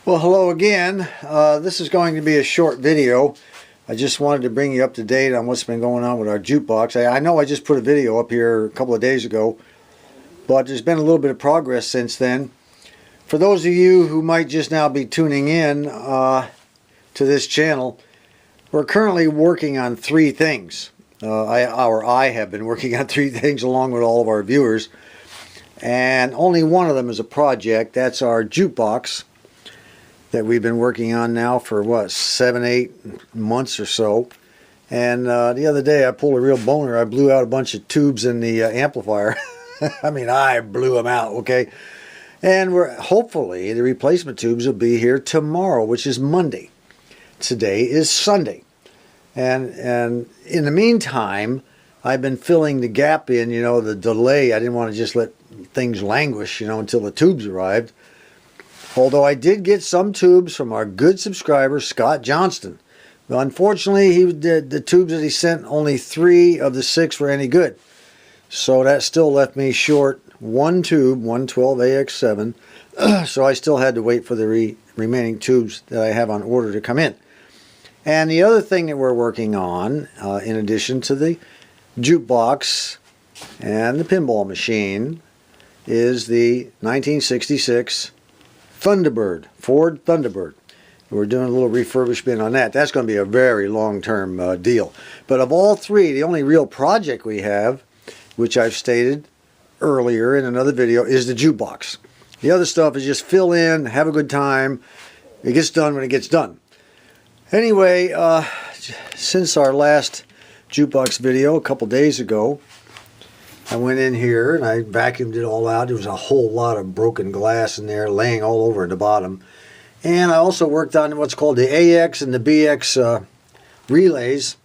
Well, hello again. This is going to be a short video. I just wanted to bring you up to date on what's been going on with our jukebox. I know I just put a video up here a couple of days ago, but there's been a little bit of progress since then. For those of you who might just now be tuning in to this channel, we're currently working on three things. I have been working on three things along with all of our viewers, and only one of them is a project. That's our jukebox that we've been working on now for what, 7-8 months or so. And the other day I pulled a real boner. I blew out a bunch of tubes in the amplifier. I mean, I blew them out, okay? And hopefully the replacement tubes will be here tomorrow, which is Monday. Today is Sunday. And in the meantime, I've been filling the gap in, the delay. I didn't want to just let things languish, until the tubes arrived. Although I did get some tubes from our good subscriber, Scott Johnston. But unfortunately, the tubes that he sent, only 3 of the 6 were any good. So that still left me short one tube, 112AX7. So I still had to wait for the remaining tubes that I have on order to come in. And the other thing that we're working on, in addition to the jukebox and the pinball machine, is the 1966 Thunderbird, Ford Thunderbird. We're doing a little refurbishment on that. That's going to be a very long-term deal. But of all three, the only real project we have, which I've stated earlier in another video, is the jukebox. The other stuff is just fill in, have a good time. It gets done when it gets done. Anyway, since our last jukebox video a couple days ago, I went in here and I vacuumed it all out. There was a whole lot of broken glass in there laying all over the bottom. And I also worked on what's called the AX and the BX relays.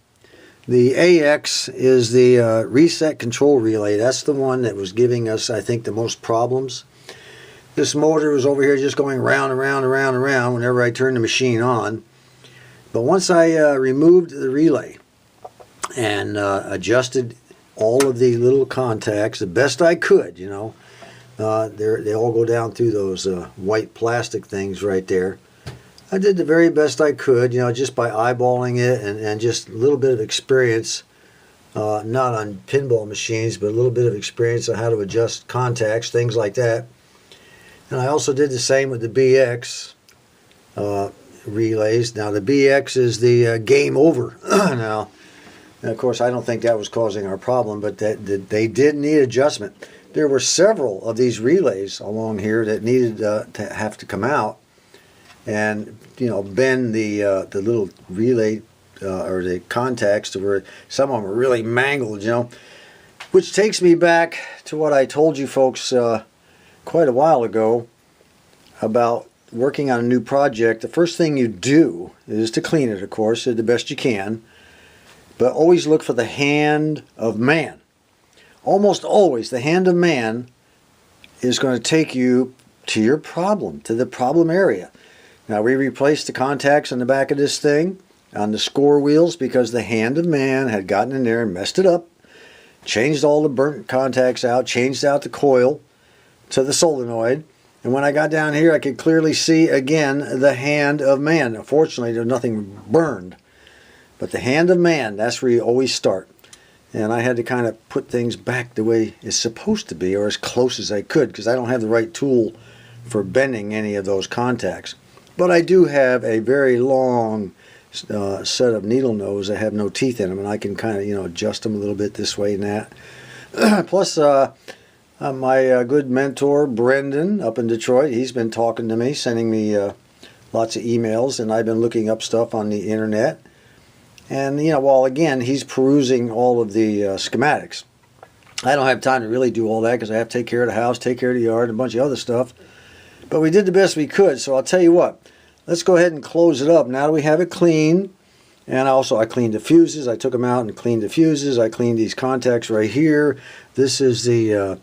The AX is the reset control relay. That's the one that was giving us, I think, the most problems. This motor was over here just going round and round and round and round whenever I turned the machine on. But once I removed the relay and adjusted all of the little contacts the best I could, they all go down through those white plastic things right there. I did the very best I could, just by eyeballing it and just a little bit of experience, not on pinball machines, but a little bit of experience on how to adjust contacts, things like that. And I also did the same with the BX relays. Now the BX is the game over. Now, and of course, I don't think that was causing our problem, but that they did need adjustment. There were several of these relays along here that needed to have to come out and bend the little relay or the contacts to where some of them were really mangled, which takes me back to what I told you folks quite a while ago about working on a new project. The first thing you do is to clean it, of course, the best you can. But always look for the hand of man. Almost always the hand of man is going to take you to your problem, to the problem area. Now we replaced the contacts on the back of this thing on the score wheels because the hand of man had gotten in there and messed it up. Changed all the burnt contacts out, changed out the coil to the solenoid. And when I got down here I could clearly see again the hand of man. Unfortunately there's nothing burned. But the hand of man, that's where you always start. And I had to kind of put things back the way it's supposed to be, or as close as I could, because I don't have the right tool for bending any of those contacts. But I do have a very long set of needle nose that have no teeth in them, and I can kind of, adjust them a little bit this way and that. Plus, my good mentor, Brendan, up in Detroit, he's been talking to me, sending me lots of emails, and I've been looking up stuff on the internet. And, while again, he's perusing all of the schematics. I don't have time to really do all that because I have to take care of the house, take care of the yard, and a bunch of other stuff. But we did the best we could, so I'll tell you what. Let's go ahead and close it up. Now that we have it clean, and I cleaned the fuses. I took them out and cleaned the fuses. I cleaned these contacts right here. This is the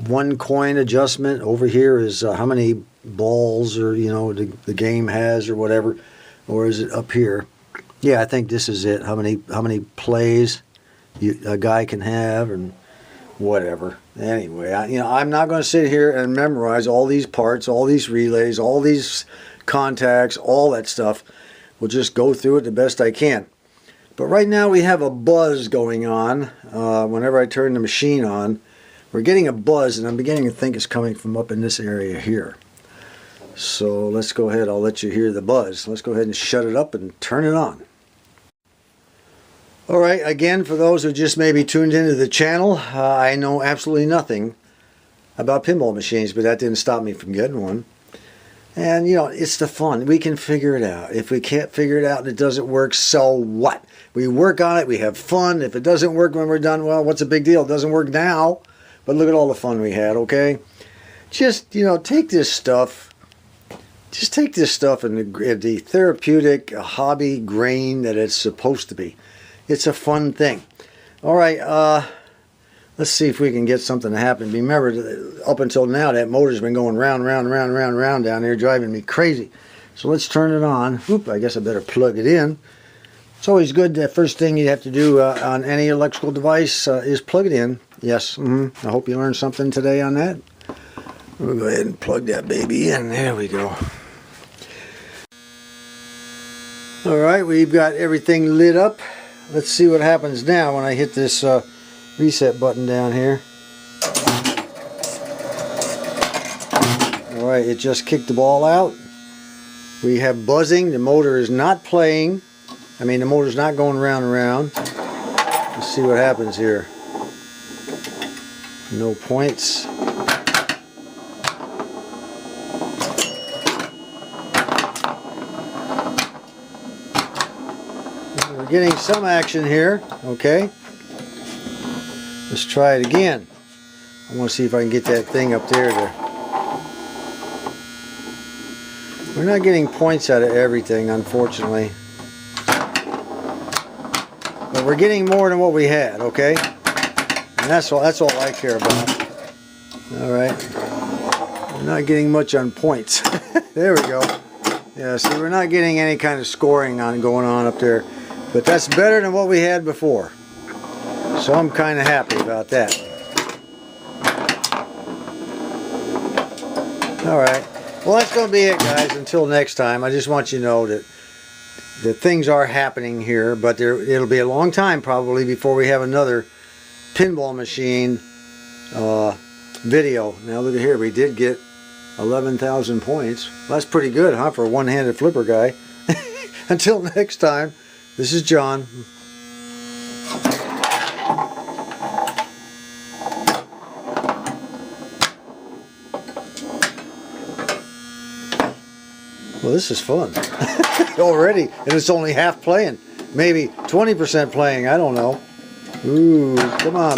one coin adjustment. Over here is how many balls or, the game has or whatever. Or is it up here? Yeah, I think this is it. How many plays a guy can have and whatever. Anyway, I'm not going to sit here and memorize all these parts, all these relays, all these contacts, all that stuff. We'll just go through it the best I can. But right now we have a buzz going on. Whenever I turn the machine on, we're getting a buzz, and I'm beginning to think it's coming from up in this area here. So let's go ahead. I'll let you hear the buzz. Let's go ahead and shut it up and turn it on. Alright, again, for those who just maybe tuned into the channel, I know absolutely nothing about pinball machines, but that didn't stop me from getting one. And, it's the fun. We can figure it out. If we can't figure it out and it doesn't work, so what? We work on it, we have fun. If it doesn't work when we're done, well, what's the big deal? It doesn't work now. But look at all the fun we had, okay? Just, take this stuff. Just take this stuff in the therapeutic hobby grain that it's supposed to be. It's a fun thing. Alright, let's see if we can get something to happen. Remember, up until now, that motor's been going round, round, round, round, round down there, driving me crazy. So let's turn it on. Oop, I guess I better plug it in. It's always good. The first thing you have to do on any electrical device is plug it in. Yes, I hope you learned something today on that. We'll go ahead and plug that baby in. There we go. Alright, we've got everything lit up. Let's see what happens now when I hit this reset button down here. Alright, it just kicked the ball out. We have buzzing. The motor is not playing. The motor's not going round and round. Let's see what happens here. No points. We're getting some action here. Okay. Let's try it again. I want to see if I can get that thing up there. We're not getting points out of everything, unfortunately. But we're getting more than what we had, okay? And that's all I care about. Alright. We're not getting much on points. There we go. Yeah, see, we're not getting any kind of scoring going on up there. But that's better than what we had before. So I'm kind of happy about that. Alright. Well, that's going to be it, guys. Until next time, I just want you to know that things are happening here. But it'll be a long time, probably, before we have another pinball machine video. Now, look at here. We did get 11,000 points. Well, that's pretty good, huh, for a one-handed flipper guy. Until next time, this is John. Well, this is fun already, and it's only half playing, maybe 20% playing. I don't know. Ooh, come on.